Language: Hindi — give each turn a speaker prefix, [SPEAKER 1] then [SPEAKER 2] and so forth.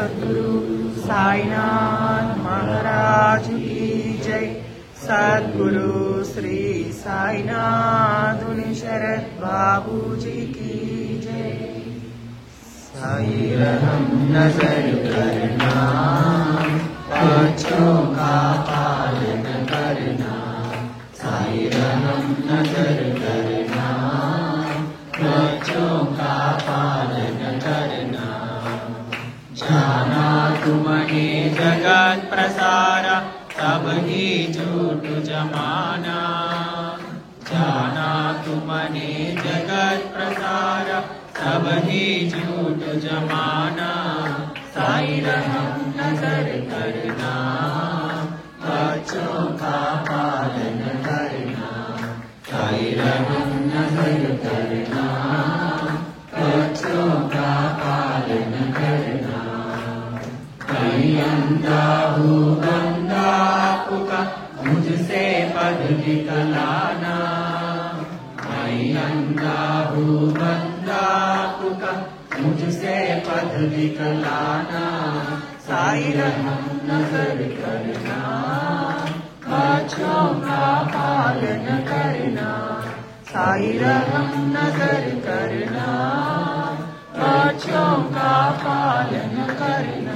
[SPEAKER 1] सद्गुरु साईनाथ महाराज की जय। सद्गुरु श्री साईनाथ शरद बाबू जी की जय। साई रहम नजर करना, बच्चों का पालन करना। साई रहम नजर करना, बच्चों का पालन करना। जाना तुमने जगत प्रसारा, तब ही झूठ जमाना। जाना तुमने जगत प्रसारा, तब ही झूठ जमाना। साई रहम नजर करना, बच्चों का पालन करना। साई रहम नजर करना, बच्चों का पालन करना। कहीं अंधा हूँ बंदा आपका, मुझसे पद निकलाना। कहीं अंधा हूँ बंदा आपका, मुझसे पद निकलाना। साई रहम नजर करना, बच्चों का पालन करना। साई रहम नजर करना, बच्चों का पालन करना।